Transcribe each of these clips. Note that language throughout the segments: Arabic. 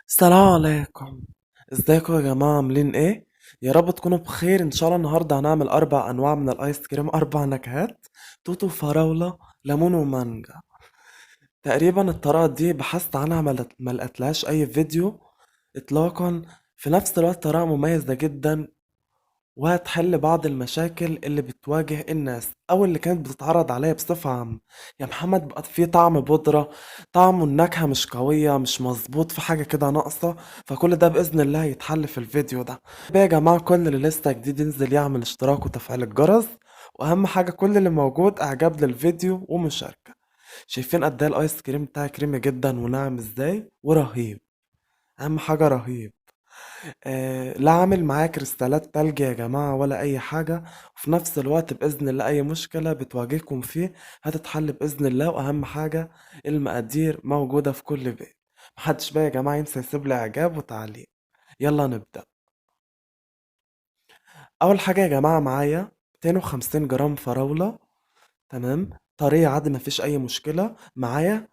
السلام عليكم. ازيكم يا جماعة عاملين ايه؟ يا رب تكونوا بخير. ان شاء الله النهاردة هنعمل 4 انواع من الايس كريم، 4 نكهات: توتو، فراولة، ليمون، ومانجا. تقريبا الطريقة دي بحثت عنها ما لقيتلهاش اي فيديو اطلاقا. في نفس الوقت طريقة مميزة جدا، وهتحل بعض المشاكل اللي بتواجه الناس او اللي كانت بتتعرض عليا بصفة عامة. يا محمد بقى فيه طعم بودرة، طعم النكهة مش قوية، مش مظبوط، في حاجة كده ناقصة. فكل ده بإذن الله هيتحل في الفيديو ده. بقى يا جماعة كل اللي لسه جديد ينزل يعمل اشتراك وتفعيل الجرس، واهم حاجة كل اللي موجود اعجاب للفيديو ومشاركة. شايفين قد ايه الايس كريم بتاعي كريمي جدا وناعم ازاي ورهيب؟ اهم حاجة رهيب. لا عامل معايا كريستالات تلج يا جماعة ولا أي حاجة. وفي نفس الوقت بإذن الله أي مشكلة بتواجهكم فيه هتتحل بإذن الله. وأهم حاجة المقادير موجودة في كل بيت. محدش بقى يا جماعة ينسى يسيب لي إعجاب وتعليق. يلا نبدأ. أول حاجة يا جماعة معايا 250 جرام فراولة، تمام، طرية عادي مفيش أي مشكلة معايا.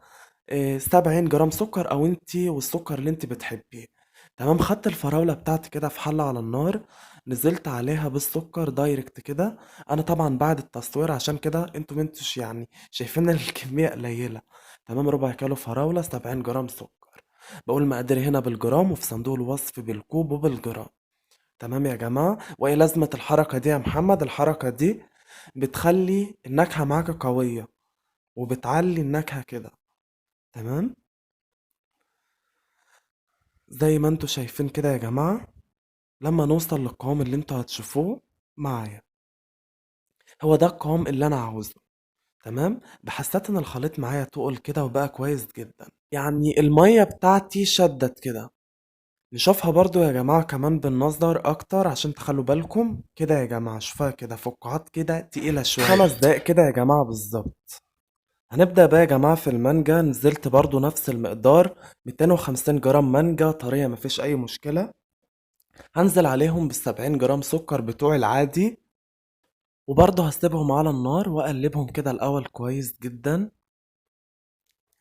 70 جرام سكر او انتي والسكر اللي انتي بتحبيه. تمام، خدت الفراولة بتاعتي كده في حلة على النار، نزلت عليها بالسكر دايركت كده. انا طبعا بعد التصوير عشان كده انتوا منتوش يعني شايفين الكمية قليلة. تمام، ربع كيلو فراولة، 70 جرام سكر. بقول مقادير هنا بالجرام، وفي صندوق الوصف بالكوب وبالجرام. تمام يا جماعة، وايه لازمة الحركة دي يا محمد؟ الحركة دي بتخلي النكهة معاك قوية، وبتعلي النكهة كده. تمام، زي ما انتوا شايفين كده يا جماعة. لما نوصل للقوام اللي انتوا هتشوفوه معايا، هو ده القوام اللي انا عاوزه. تمام، بحسيت ان الخليط معايا تقل كده وبقى كويس جدا، يعني المية بتاعتي شدت كده. نشوفها برضو يا جماعة كمان بالنظر اكتر عشان تخلوا بالكم كده يا جماعة. شوفها كده فقاعات كده تقيلة شوية. 5 دقايق كده يا جماعة بالظبط. هنبدأ بقى يا جماعة في المانجا. نزلت برضو نفس المقدار، 250 جرام مانجا طرية مفيش أي مشكلة. هنزل عليهم بال70 جرام سكر بتوعي العادي، وبرضه هسيبهم على النار واقلبهم كده الاول كويس جدا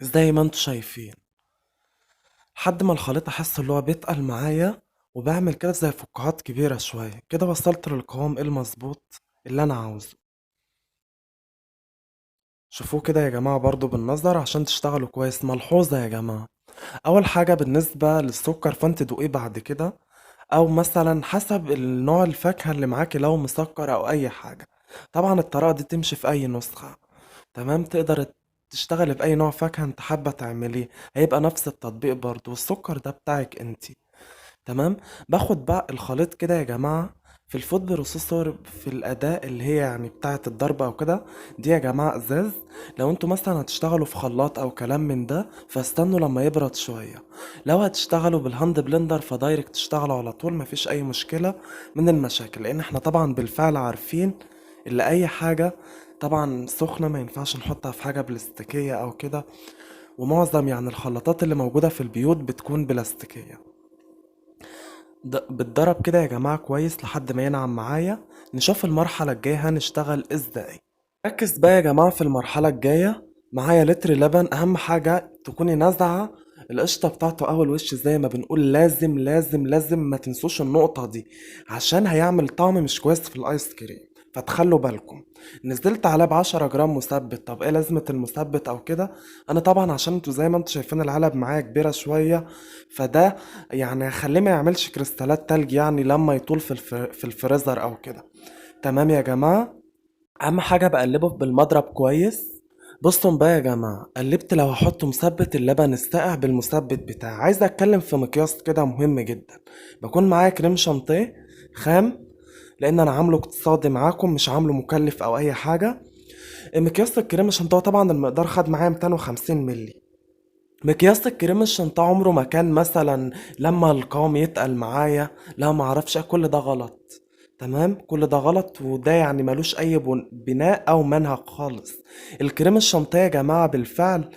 زي ما انتوا شايفين، لحد ما الخليط احس اللي هو بيتقل معايا، وبعمل كده زي فقاعات كبيرة شوية كده. وصلت للقوام المظبوط اللي انا عاوزه. شوفوه كده يا جماعة برضه بالنظر عشان تشتغلوا كويس. ملحوظة يا جماعة: اول حاجة بالنسبة للسكر فانت دوقيه بعد كده، او مثلا حسب النوع الفاكهة اللي معاكي لو مسكر او اي حاجة. طبعا الطريقة دي تمشي في اي نسخة. تمام، تقدر تشتغل بأي نوع فاكهة انت حابة تعمليه، هيبقى نفس التطبيق برضو، والسكر ده بتاعك انتي. تمام، باخد بقى الخليط كده يا جماعة في الفود بروسيسور، في الأداة اللي هي يعني بتاعة الضرب أو كده. دي يا جماعة إزاز. لو انتوا مثلا هتشتغلوا في خلاط أو كلام من ده فاستنوا لما يبرد شوية. لو هتشتغلوا بالهاند بلندر فدايركت تشتغلوا على طول، مفيش أي مشكلة من المشاكل، لأن احنا طبعا بالفعل عارفين اللي أي حاجة طبعا سخنة ما ينفعش نحطها في حاجة بلاستيكية أو كده. ومعظم يعني الخلاطات اللي موجودة في البيوت بتكون بلاستيكية. بتضرب كده يا جماعة كويس لحد ما ينعم معايا. نشوف المرحلة الجاية هنشتغل ازاي. ركز بقى يا جماعة في المرحلة الجاية. معايا لتر لبن، اهم حاجة تكوني نازعة القشطة بتاعته اول وش زي ما بنقول. لازم لازم لازم ما تنسوش النقطة دي، عشان هيعمل طعم مش كويس في الايس كريم، فتخلوا بالكم. نزلت عليه ب10 جرام مثبت. طب ايه لازمة المثبت او كده؟ انا طبعا عشان انتوا زي ما انتوا شايفين العلب معايا كبيرة شوية، فده يعني هخليه ما يعملش كريستالات تلج يعني لما يطول في الفريزر او كده. تمام يا جماعة، اهم حاجه بقلبه بالمضرب كويس. بصوا بقى يا جماعه، قلبت لو هحط مثبت اللبن الساقع بالمثبت بتاعي. عايز اتكلم في مقياس كده مهم جدا. بكون معايا كريم شانتيه خام، لان انا عامله اقتصادي معاكم مش عامله مكلف او اي حاجه. مقياس الكريم الشانتيه طبعا المقدار خد معايا 250 مللي. مقياس الكريم الشانتيه عمره ما كان مثلا لما القوام يتقل معايا، لا ما اعرفش، كل ده غلط. تمام، كل ده غلط، وده يعني ملوش اي بناء او منهج خالص. الكريم الشانتيه يا جماعه بالفعل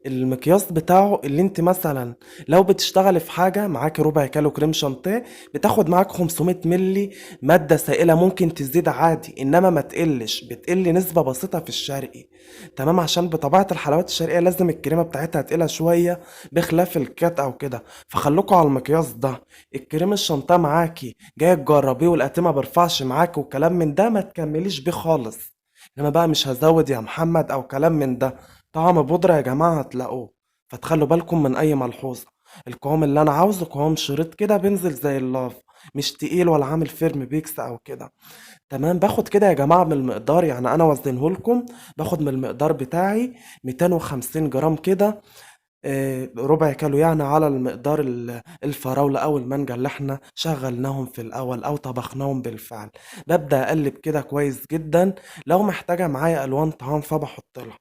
المقياس بتاعه اللي انت مثلا لو بتشتغلي في حاجة معاكي ربع كيلو كريم شانتيه، بتاخد معاك 500 ملي مادة سائلة، ممكن تزيد عادي انما ما تقلش، بتقل نسبة بسيطة في الشرقي. تمام، عشان بطبيعة الحلويات الشرقية لازم الكريمة بتاعتها تقيلة شوية بخلاف الكات او كده، فخلوكوا على المقياس ده. الكريم الشانتيه معاكي جاي تجربيه ولقيتيه ما بيرفعش معاكي وكلام من ده، ما تكمليش بيه خالص. انما بقى مش هزود يا محمد او كلام من ده، طعم بودرة يا جماعة هتلاقوه. فتخلوا بالكم من أي ملحوظة. القوام اللي أنا عاوزه قوام شريط كده بينزل زي اللاف، مش تقيل ولا عامل فيرم بيكس أو كده. تمام، باخد كده يا جماعة من المقدار، يعني أنا وزنه لكم. باخد من المقدار بتاعي 250 جرام كده، ربع كيلو يعني على المقدار الفراولة أو المانجا اللي احنا شغلناهم في الأول أو طبخناهم بالفعل. ببدأ أقلب كده كويس جدا. لو محتاجة معايا ألوان طعام فبحط لها.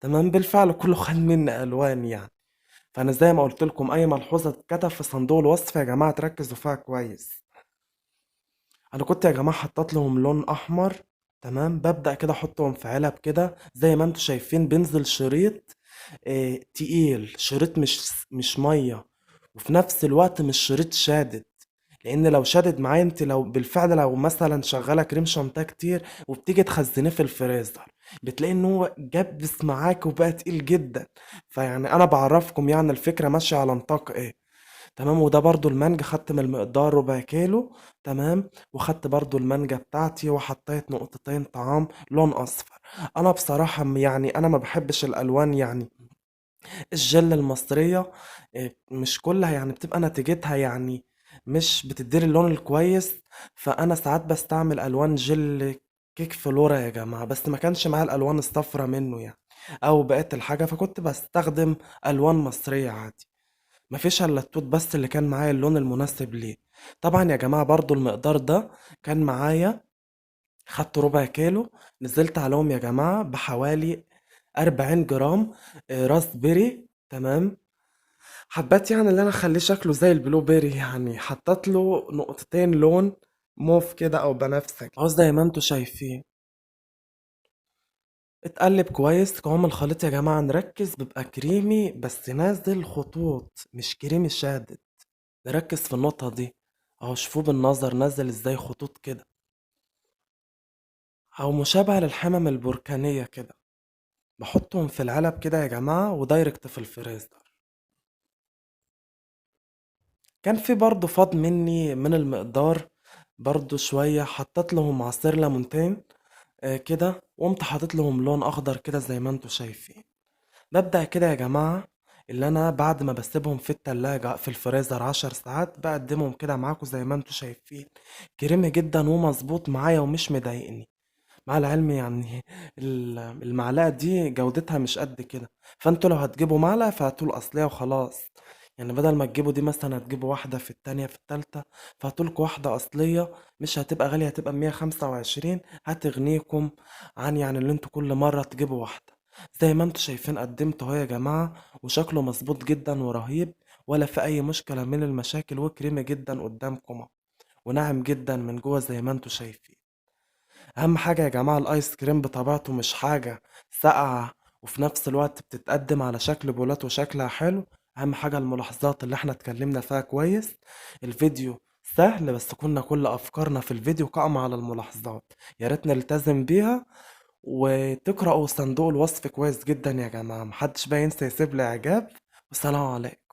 تمام، بالفعل كله خد مني الوان يعني. فانا زي ما قلت لكم اي ملحوظه تتكتب في صندوق الوصف يا جماعه تركزوا فيها كويس. انا كنت يا جماعه حطيت لهم لون احمر. تمام، ببدا كده احطهم في علب كده زي ما انتم شايفين، بنزل شريط تقيل، شريط مش ميه، وفي نفس الوقت مش شريط شادد. لان لو شدد معايا انت، لو بالفعل لو مثلا شغاله كريم شانتيه كتير وبتيجي تخزنيه في الفريزر، بتلاقي ان هو جبس معاك وبقى تقيل جدا. فيعني انا بعرفكم يعني الفكره ماشيه على نطاق ايه. تمام، وده برضو المانجا خدت من المقدار ربع كيلو. تمام، وخدت برضو المانجا بتاعتي وحطيت نقطتين طعام لون اصفر. انا بصراحه يعني انا ما بحبش الالوان يعني الجل المصرية، مش كلها يعني بتبقى نتيجتها يعني مش بتدير اللون الكويس. فأنا ساعات بستعمل ألوان جل كيك فلورا يا جماعة، بس ما كانش معايا الألوان الصفرا منه يعني أو بقيت الحاجة، فكنت بستخدم ألوان مصرية عادي. مفيش إلا التوت بس اللي كان معايا اللون المناسب ليه. طبعا يا جماعة برضو المقدار ده كان معايا، خدت ربع كيلو، نزلت عليهم يا جماعة بحوالي 40 جرام راس بيري. تمام، حبيت يعني اللي انا اخليه شكله زي البلو بيري، يعني حطيت له نقطتين لون موف كده او بنفسجي اهو زي ما انتوا شايفين. اتقلب كويس. قوام الخليط يا جماعة نركز بيبقى كريمي بس نازل خطوط، مش كريمي شادد. نركز في النقطة دي. اهو شوفوه بالنظر نازل ازاي خطوط كده، او مشابه للحمم البركانية كده. بحطهم في العلب كده يا جماعة ودايركت في الفريزر. كان في برضه فاض مني من المقدار برضه شوية، حطيت لهم عصير ليمونتين كده، وقمت حاطط لهم لون اخضر كده زي ما انتوا شايفين. ببدأ كده يا جماعة اللي انا بعد ما بسيبهم في التلاجة في الفريزر 10 ساعات بقدمهم كده معاكم زي ما انتوا شايفين. كريمي جدا ومظبوط معايا ومش مضايقني. مع العلم يعني المعلقة دي جودتها مش قد كده، فانتوا لو هتجيبوا معلقة فهاتوا الأصلية وخلاص. يعني بدل ما تجيبوا دي مثلا هتجيبوا واحدة في التانية في التالتة، فهاتولكوا واحدة أصلية. مش هتبقى غالية، هتبقى 125، هتغنيكم عن يعني اللي انتوا كل مرة تجيبوا واحدة. زي ما انتوا شايفين قدمته اهو يا جماعة، وشكله مظبوط جدا ورهيب، ولا في أي مشكلة من المشاكل، وكريمي جدا قدامكم اهو، وناعم جدا من جوه زي ما انتوا شايفين. اهم حاجة يا جماعة الايس كريم بطبيعته مش حاجة ساقعة وفي نفس الوقت بتتقدم على شكل بولات وشكلها حلو. اهم حاجة الملاحظات اللي احنا اتكلمنا فيها كويس. الفيديو سهل بس كنا كل افكارنا في الفيديو قائمة على الملاحظات، يا ريت نلتزم بيها. وتقرأوا صندوق الوصف كويس جدا يا جماعة، محدش بقى ينسى يسيب لي اعجاب. والسلام عليكم.